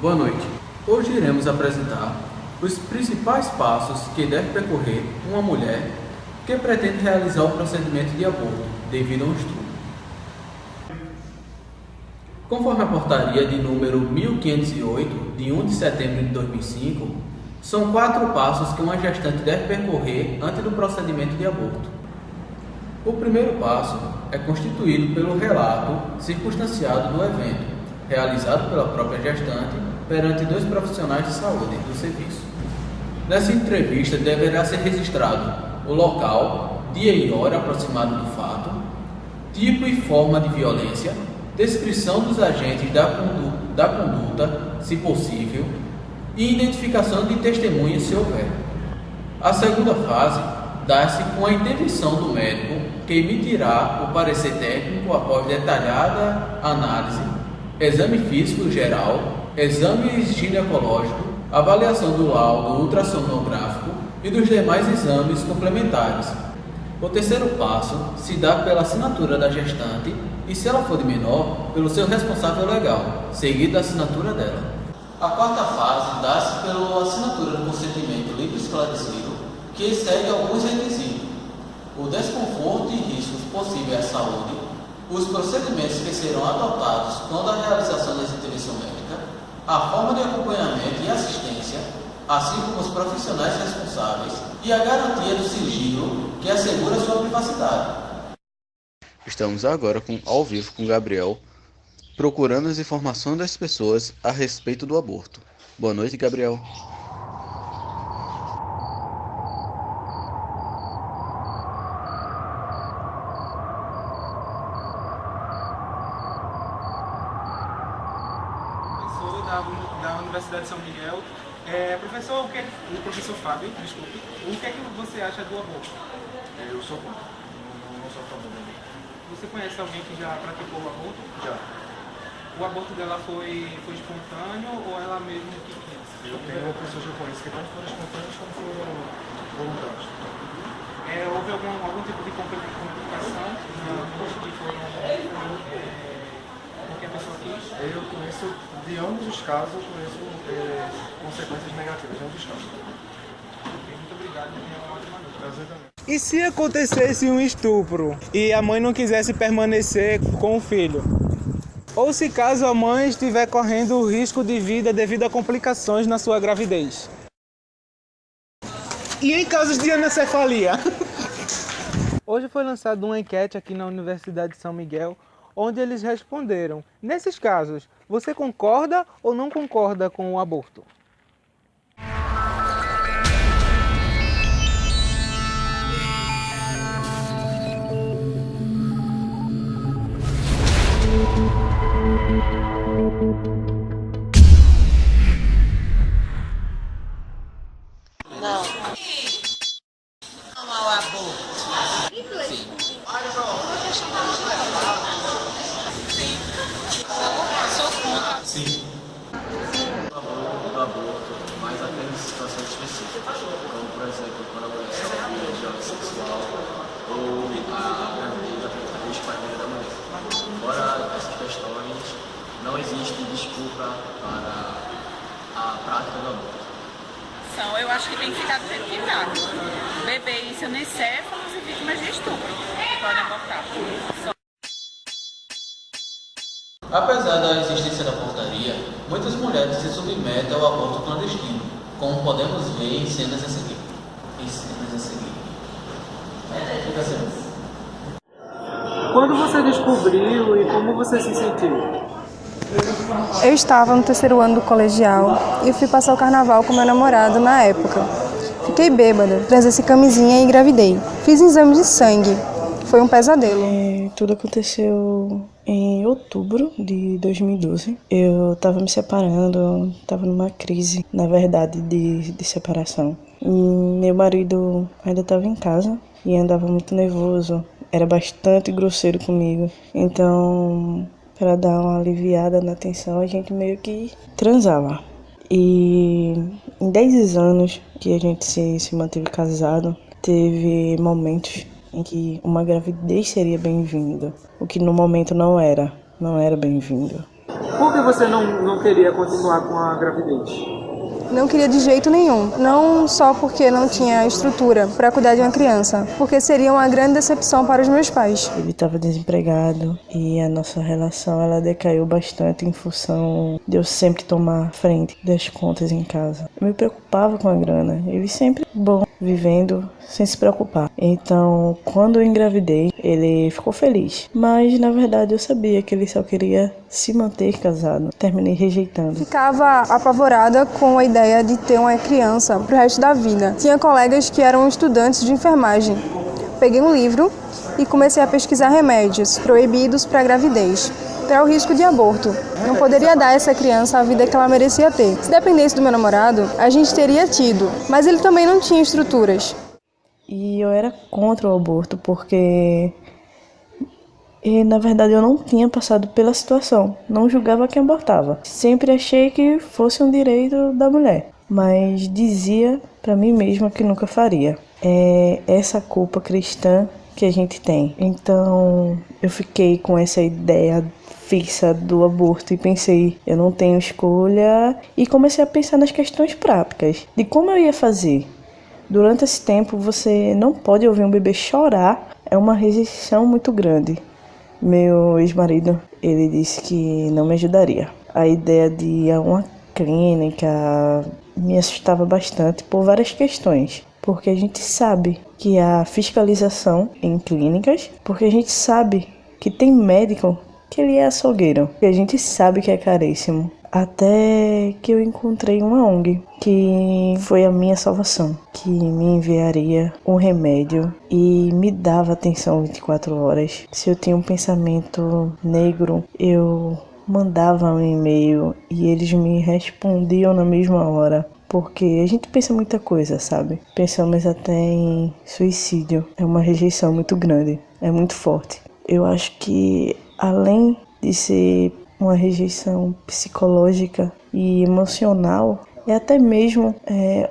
Boa noite. Hoje iremos apresentar os principais passos que deve percorrer uma mulher que pretende realizar o procedimento de aborto devido a um estupro. Conforme a portaria de número 1508, de 1 de setembro de 2005, são 4 passos que uma gestante deve percorrer antes do procedimento de aborto. O primeiro passo é constituído pelo relato circunstanciado do evento, realizado pela própria gestante perante 2 profissionais de saúde do serviço. Nessa entrevista deverá ser registrado o local, dia e hora aproximado do fato, tipo e forma de violência, descrição dos agentes da conduta, se possível, e identificação de testemunhas se houver. A segunda fase dá-se com a intervenção do médico que emitirá o parecer técnico após detalhada análise, exame físico geral, exame ginecológico, avaliação do laudo ultrassonográfico e dos demais exames complementares. O terceiro passo se dá pela assinatura da gestante e, se ela for de menor, pelo seu responsável legal, seguido da assinatura dela. A quarta fase dá-se pela assinatura do consentimento livre e esclarecido, que segue alguns requisitos: o desconforto e riscos possíveis à saúde, os procedimentos que serão adotados quando a realização dessa intervenção médica, a forma de acompanhamento e assistência, assim como os profissionais responsáveis e a garantia do sigilo que assegura sua privacidade. Estamos agora ao vivo com Gabriel, procurando as informações das pessoas a respeito do aborto. Boa noite, Gabriel. Da Universidade de São Miguel. Professor, o professor Fábio, desculpe, o que é que você acha do aborto? Eu sou contra, não sou a favor do aborto. Você conhece alguém que já praticou o aborto? Já. O aborto dela foi espontâneo ou ela mesmo que quis? Eu tenho pessoas que eu conheço que tanto foram espontâneos como foram voluntários. Houve algum tipo de complicação que foram porque a pessoa quis? Eu conheço, de ambos os casos, eu conheço consequências negativas de ambos os casos. Muito obrigado, uma ótima noite. Prazer também. E se acontecesse um estupro e a mãe não quisesse permanecer com o filho? Ou se caso a mãe estiver correndo o risco de vida devido a complicações na sua gravidez? E em casos de anencefalia? Hoje foi lançada uma enquete aqui na Universidade de São Miguel, onde eles responderam: nesses casos, você concorda ou não concorda com o aborto? Não. Não ao aborto. Sim. Sou contra. Sim. Do aborto, mas apenas em situações específicas, como, por exemplo, quando a mulher sofre de violência sexual ou a gravidez a espalha da mulher. Fora essas questões, não existe desculpa para a prática do aborto. Eu acho que tem que ficar do jeito que está. Bebês anencéfalos e vítimas de estupro que podem abortar. Apesar da existência da portaria, muitas mulheres se submetem ao aborto clandestino, como podemos ver em cenas a seguir. Fica assim. Quando você descobriu e como você se sentiu? Eu estava no 3º ano do colegial e eu fui passar o carnaval com meu namorado na época. Fiquei bêbada, transei sem camisinha e engravidei. Fiz exame de sangue. Foi um pesadelo. Tudo aconteceu em outubro de 2012. Eu estava me separando, estava numa crise, na verdade, de separação. E meu marido ainda estava em casa e andava muito nervoso. Era bastante grosseiro comigo. Então, para dar uma aliviada na tensão, a gente meio que transava. E em 10 anos que a gente se manteve casado, teve momentos em que uma gravidez seria bem-vinda, o que no momento não era bem-vindo. Por que você não queria continuar com a gravidez? Não queria de jeito nenhum, não só porque não tinha estrutura para cuidar de uma criança, porque seria uma grande decepção para os meus pais. Ele estava desempregado e a nossa relação ela decaiu bastante em função de eu sempre tomar frente das contas em casa. Eu me preocupava com a grana, ele sempre bom, vivendo sem se preocupar. Então, quando eu engravidei, ele ficou feliz, mas na verdade eu sabia que ele só queria se manter casado. Terminei rejeitando. Ficava apavorada com a ideia de ter uma criança pro resto da vida. Tinha colegas que eram estudantes de enfermagem. Peguei um livro e comecei a pesquisar remédios proibidos para gravidez, para o risco de aborto. Não poderia dar a essa criança a vida que ela merecia ter. Se dependesse do meu namorado, a gente teria tido, mas ele também não tinha estruturas. E eu era contra o aborto porque na verdade eu não tinha passado pela situação, não julgava quem abortava. Sempre achei que fosse um direito da mulher, mas dizia para mim mesma que nunca faria. É essa culpa cristã que a gente tem. Então eu fiquei com essa ideia fixa do aborto e pensei, eu não tenho escolha, e comecei a pensar nas questões práticas, de como eu ia fazer. Durante esse tempo você não pode ouvir um bebê chorar, é uma rejeição muito grande. Meu ex-marido, ele disse que não me ajudaria. A ideia de ir a uma clínica me assustava bastante por várias questões. Porque a gente sabe que há fiscalização em clínicas, porque a gente sabe que tem médico que ele é açougueiro, e a gente sabe que é caríssimo. Até que eu encontrei uma ONG, que foi a minha salvação, que me enviaria um remédio e me dava atenção 24 horas. Se eu tinha um pensamento negro, eu mandava um e-mail e eles me respondiam na mesma hora. Porque a gente pensa muita coisa, sabe? Pensamos até em suicídio. É uma rejeição muito grande, é muito forte. Eu acho que além de ser uma rejeição psicológica e emocional, é até mesmo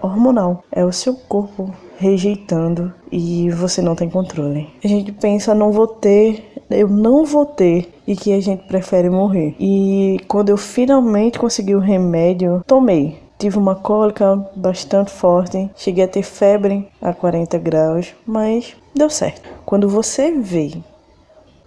hormonal. É o seu corpo rejeitando e você não tem controle. A gente pensa, eu não vou ter, e que a gente prefere morrer. E quando eu finalmente consegui o remédio, tomei. Tive uma cólica bastante forte, cheguei a ter febre a 40 graus, mas deu certo. Quando você vê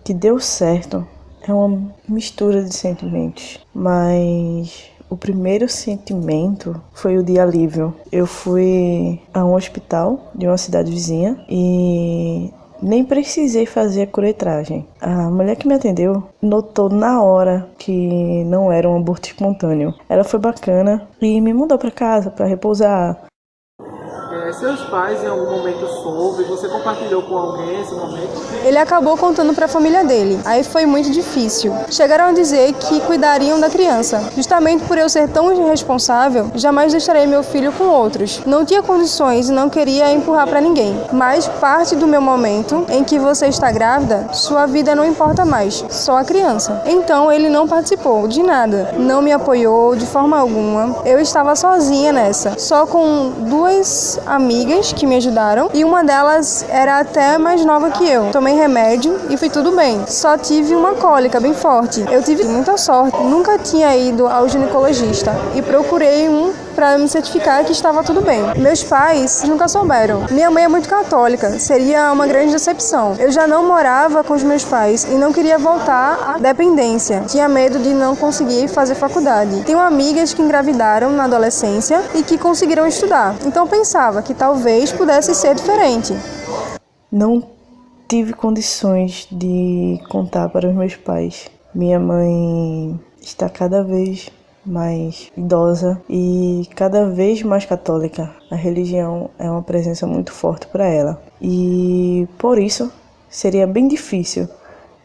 que deu certo, é uma mistura de sentimentos, mas o primeiro sentimento foi o de alívio. Eu fui a um hospital de uma cidade vizinha e nem precisei fazer a curetragem. A mulher que me atendeu notou na hora que não era um aborto espontâneo. Ela foi bacana e me mandou para casa para repousar. Seus pais em algum momento soube, você compartilhou com alguém esse momento? Ele acabou contando para a família dele. Aí foi muito difícil. Chegaram a dizer que cuidariam da criança. Justamente por eu ser tão irresponsável, jamais deixarei meu filho com outros. Não tinha condições e não queria empurrar para ninguém. Mas parte do meu momento em que você está grávida, sua vida não importa mais, só a criança. Então ele não participou de nada, não me apoiou de forma alguma. Eu estava sozinha nessa, só com duas amigas que me ajudaram e uma delas era até mais nova que eu. Tomei remédio e foi tudo bem. Só tive uma cólica bem forte. Eu tive muita sorte. Nunca tinha ido ao ginecologista e procurei um para me certificar que estava tudo bem. Meus pais nunca souberam. Minha mãe é muito católica, seria uma grande decepção. Eu já não morava com os meus pais e não queria voltar à dependência. Tinha medo de não conseguir fazer faculdade. Tenho amigas que engravidaram na adolescência e que conseguiram estudar. Então pensava que talvez pudesse ser diferente. Não tive condições de contar para os meus pais. Minha mãe está cada vez mais idosa e cada vez mais católica. A religião é uma presença muito forte para ela. E por isso seria bem difícil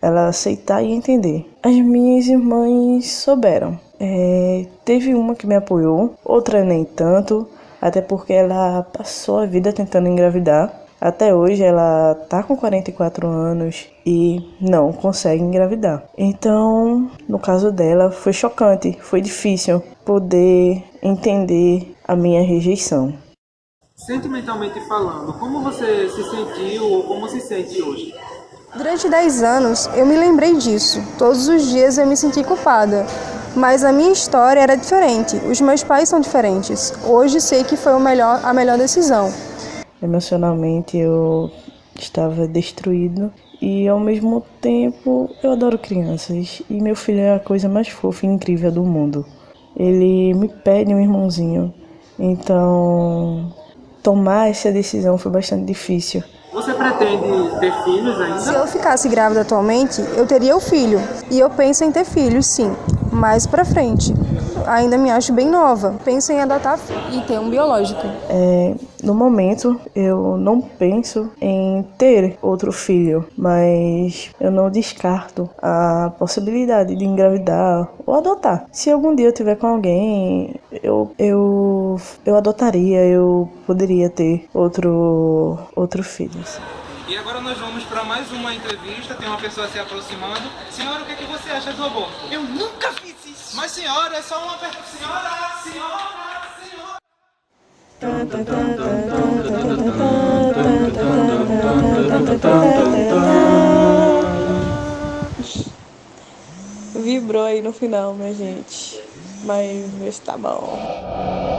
ela aceitar e entender. As minhas irmãs souberam. Teve uma que me apoiou, outra nem tanto, até porque ela passou a vida tentando engravidar. Até hoje ela tá com 44 anos e não consegue engravidar. Então, no caso dela, foi chocante, foi difícil poder entender a minha rejeição. Sentimentalmente falando, como você se sentiu ou como se sente hoje? Durante 10 anos, eu me lembrei disso. Todos os dias eu me senti culpada. Mas a minha história era diferente. Os meus pais são diferentes. Hoje sei que foi a melhor decisão. Emocionalmente eu estava destruído e ao mesmo tempo eu adoro crianças e meu filho é a coisa mais fofa e incrível do mundo. Ele me pede um irmãozinho, então tomar essa decisão foi bastante difícil. Você pretende ter filhos ainda? Se eu ficasse grávida atualmente, eu teria o filho. E eu penso em ter filhos, sim, mais pra frente. Ainda me acho bem nova. Penso em adotar e ter um biológico. No momento, eu não penso em ter outro filho, mas eu não descarto a possibilidade de engravidar ou adotar. Se algum dia eu tiver com alguém, eu adotaria, eu poderia ter outro filho. E agora nós vamos para mais uma entrevista, tem uma pessoa se aproximando. Senhora, o que você acha do aborto? Eu nunca fiz isso! Mas senhora, é só uma pergunta. Senhora! Vibrou aí no final, minha gente. Mas tá bom.